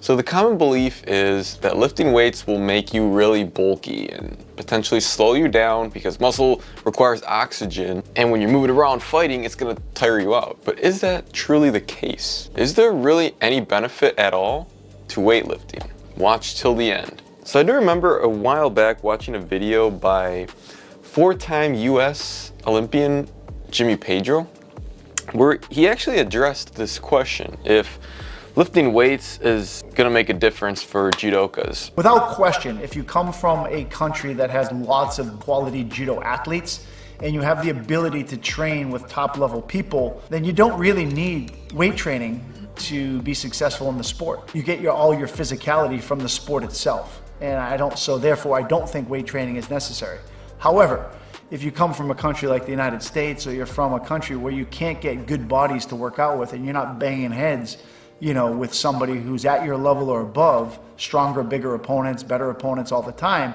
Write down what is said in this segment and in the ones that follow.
So the common belief is that lifting weights will make you really bulky and potentially slow you down because muscle requires oxygen, and when you're moving around fighting, it's gonna tire you out. But is that truly the case? Is there really any benefit at all to weightlifting? Watch till the end. So I do remember a while back watching a video by four-time US Olympian Jimmy Pedro, where he actually addressed this question, if lifting weights is gonna make a difference for judokas. Without question, if you come from a country that has lots of quality judo athletes and you have the ability to train with top level people, then you don't really need weight training to be successful in the sport. You get all your physicality from the sport itself. And so therefore I don't think weight training is necessary. However, if you come from a country like the United States, or you're from a country where you can't get good bodies to work out with and you're not banging heads, you know, with somebody who's at your level or above, stronger, bigger opponents, better opponents all the time,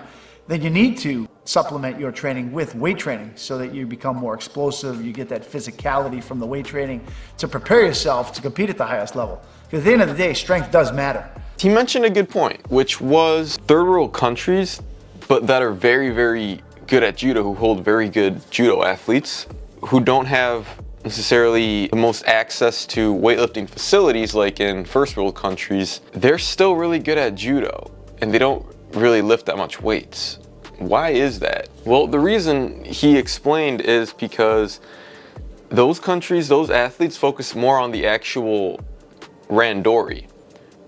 then you need to supplement your training with weight training so that you become more explosive, you get that physicality from the weight training to prepare yourself to compete at the highest level. Because at the end of the day, strength does matter. He mentioned a good point, which was third world countries, but that are very, very good at judo, who hold very good judo athletes, who don't have necessarily the most access to weightlifting facilities like in first world countries, they're still really good at judo and they don't really lift that much weights. Why is that? Well, the reason he explained is because those countries, those athletes focus more on the actual Randori,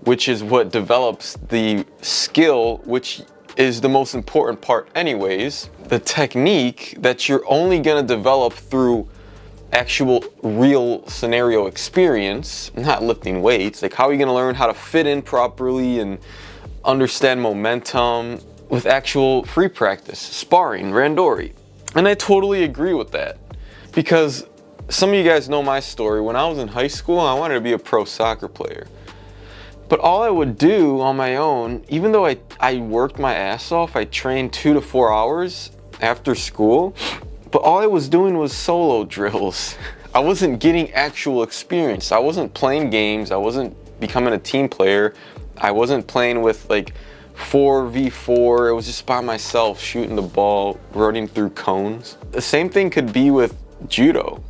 which is what develops the skill, which is the most important part anyways, the technique that you're only gonna develop through actual real scenario experience, not lifting weights. Like, how are you gonna learn how to fit in properly and understand momentum with actual free practice, sparring, Randori? And I totally agree with that, because some of you guys know my story. When I was in high school, I wanted to be a pro soccer player. But all I would do on my own, even though I worked my ass off, I trained 2 to 4 hours after school, but all I was doing was solo drills. I wasn't getting actual experience. I wasn't playing games. I wasn't becoming a team player. I wasn't playing with like 4v4. It was just by myself, shooting the ball, running through cones. The same thing could be with judo.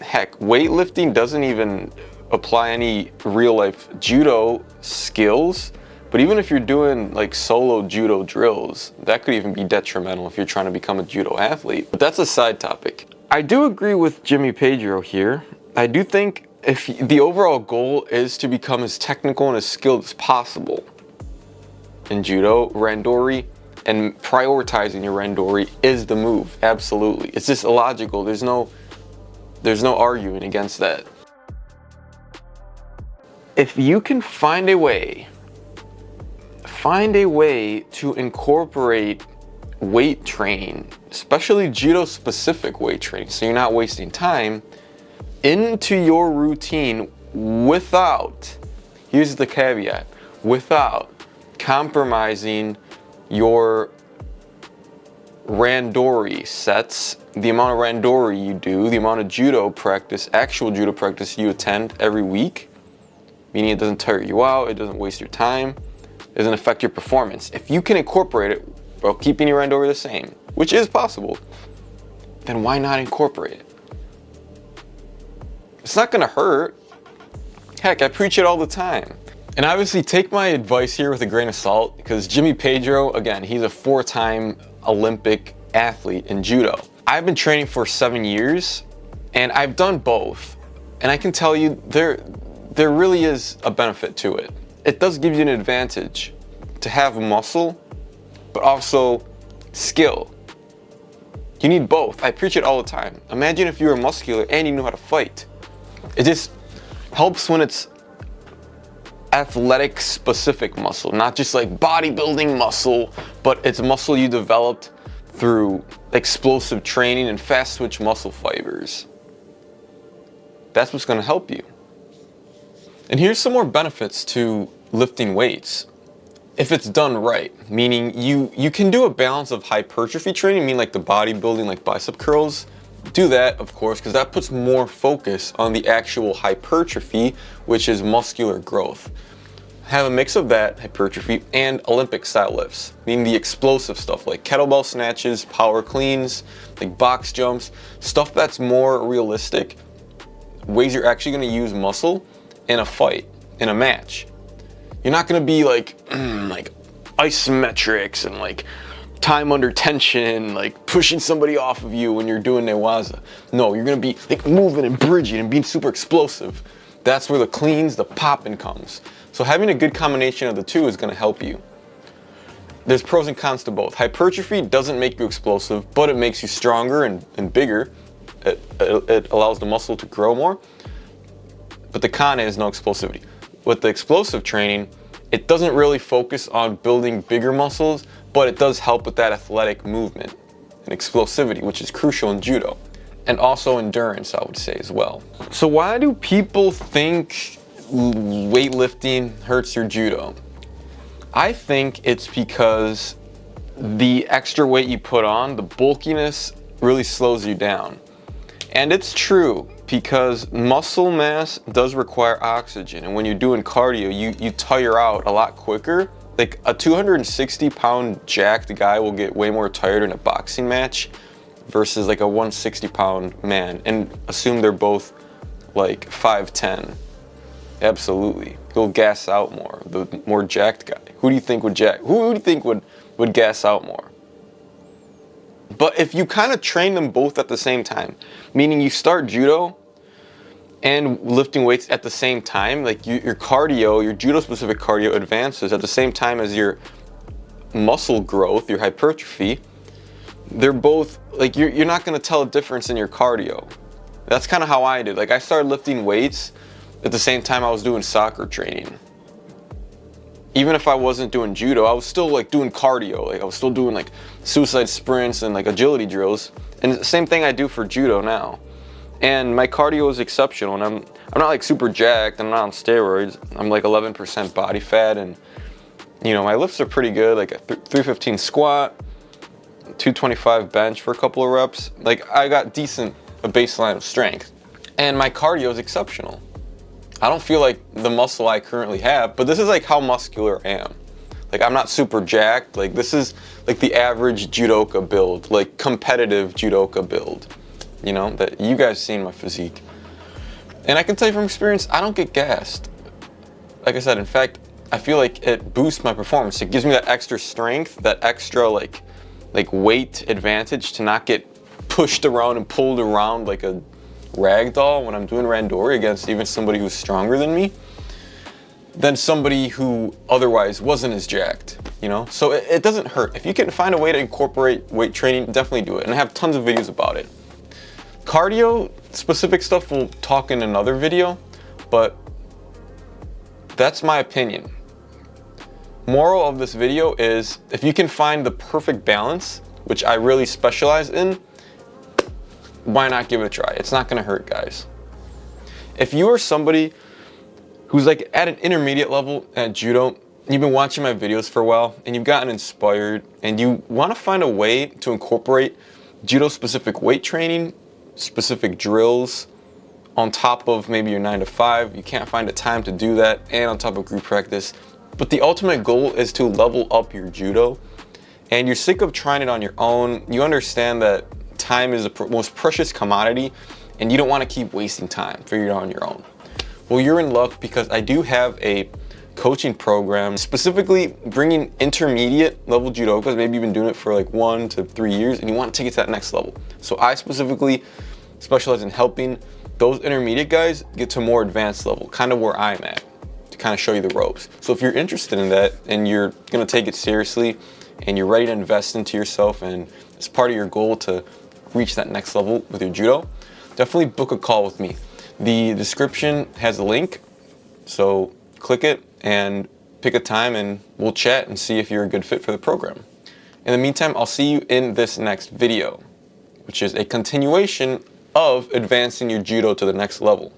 Heck, weightlifting doesn't even apply any real life judo skills, but even if you're doing like solo judo drills, that could even be detrimental if you're trying to become a judo athlete. But that's a side topic. I do agree with Jimmy Pedro here. I do think if the overall goal is to become as technical and as skilled as possible in judo, Randori, and prioritizing your Randori is the move. Absolutely. It's just illogical. There's no arguing against that. If you can find a way to incorporate weight training, especially judo specific weight training, so you're not wasting time, into your routine without, here's the caveat, without compromising your Randori sets, the amount of Randori you do, the amount of judo practice, actual judo practice you attend every week, meaning it doesn't tire you out, it doesn't waste your time, it doesn't affect your performance. If you can incorporate it while keeping your Randori the same, which is possible, then why not incorporate it? It's not gonna hurt. Heck, I preach it all the time. And obviously take my advice here with a grain of salt, because Jimmy Pedro, again, he's a 4-time Olympic athlete in judo. I've been training for 7 years and I've done both. And I can tell you there really is a benefit to it. It does give you an advantage to have muscle, but also skill. You need both. I preach it all the time. Imagine if you were muscular and you knew how to fight. It just helps when it's athletic specific muscle, not just like bodybuilding muscle, but it's muscle you developed through explosive training and fast twitch muscle fibers. That's what's going to help you. And here's some more benefits to lifting weights if it's done right, meaning you can do a balance of hypertrophy training, meaning like the bodybuilding, like bicep curls. Do that, of course, because that puts more focus on the actual hypertrophy, which is muscular growth. have a mix of that, hypertrophy, and Olympic style lifts, meaning the explosive stuff like kettlebell snatches, power cleans, like box jumps, stuff that's more realistic, ways you're actually gonna use muscle in a fight, in a match. You're not gonna be like isometrics and like time under tension, like pushing somebody off of you when you're doing newaza. No, you're gonna be like moving and bridging and being super explosive. That's where the cleans, the popping comes. So having a good combination of the two is gonna help you. There's pros and cons to both. Hypertrophy doesn't make you explosive, but it makes you stronger and bigger. It allows the muscle to grow more. But the con is no explosivity. With the explosive training, it doesn't really focus on building bigger muscles, but it does help with that athletic movement and explosivity, which is crucial in judo. And also endurance, I would say, as well. So why do people think weightlifting hurts your judo? I think it's because the extra weight you put on, the bulkiness, really slows you down. And it's true, because muscle mass does require oxygen, and when you're doing cardio, you tire out a lot quicker. Like a 260-pound jacked guy will get way more tired in a boxing match versus like a 160-pound man, and assume they're both like 5'10". Absolutely, he'll gas out more, the more jacked guy. Who do you think would gas out more? But if you kind of train them both at the same time, meaning you start judo and lifting weights at the same time, like your cardio, your judo specific cardio advances at the same time as your muscle growth, your hypertrophy, they're both, like you're not gonna tell a difference in your cardio. That's kind of how I did. Like I started lifting weights at the same time I was doing soccer training. Even if I wasn't doing judo, I was still like doing cardio. Like I was still doing like suicide sprints and like agility drills. And the same thing I do for judo now. And my cardio is exceptional, and I'm not like super jacked, I'm not on steroids. I'm like 11% body fat, and you know, my lifts are pretty good, like a 315 squat, 225 bench for a couple of reps. Like I got a baseline of strength. And my cardio is exceptional. I don't feel like the muscle I currently have, but this is like how muscular I am. Like I'm not super jacked, like this is like the average judoka build, like competitive judoka build. You know, that you guys seen my physique. And I can tell you from experience, I don't get gassed. Like I said, in fact, I feel like it boosts my performance. It gives me that extra strength, that extra like weight advantage to not get pushed around and pulled around like a rag doll when I'm doing Randori against even somebody who's stronger than me, than somebody who otherwise wasn't as jacked, you know? So it doesn't hurt. If you can find a way to incorporate weight training, definitely do it. And I have tons of videos about it. Cardio specific stuff we'll talk in another video, but that's my opinion. Moral of this video is, if you can find the perfect balance, which I really specialize in, why not give it a try? It's not gonna hurt, guys. If you are somebody who's like at an intermediate level at judo, you've been watching my videos for a while and you've gotten inspired and you wanna find a way to incorporate judo specific weight training, specific drills on top of maybe your 9 to 5, you can't find the time to do that, and on top of group practice. But the ultimate goal is to level up your judo, and you're sick of trying it on your own. You understand that time is the most precious commodity, and you don't want to keep wasting time figuring it out on your own. Well, you're in luck, because I do have a coaching program specifically bringing intermediate level judokas. Maybe you've been doing it for like 1 to 3 years and you want to take it to that next level. So I specifically specialize in helping those intermediate guys get to a more advanced level, kind of where I'm at, to kind of show you the ropes. So if you're interested in that and you're gonna take it seriously and you're ready to invest into yourself, and it's part of your goal to reach that next level with your judo, definitely book a call with me. The description has a link, so click it and pick a time and we'll chat and see if you're a good fit for the program. In the meantime, I'll see you in this next video, which is a continuation of advancing your judo to the next level.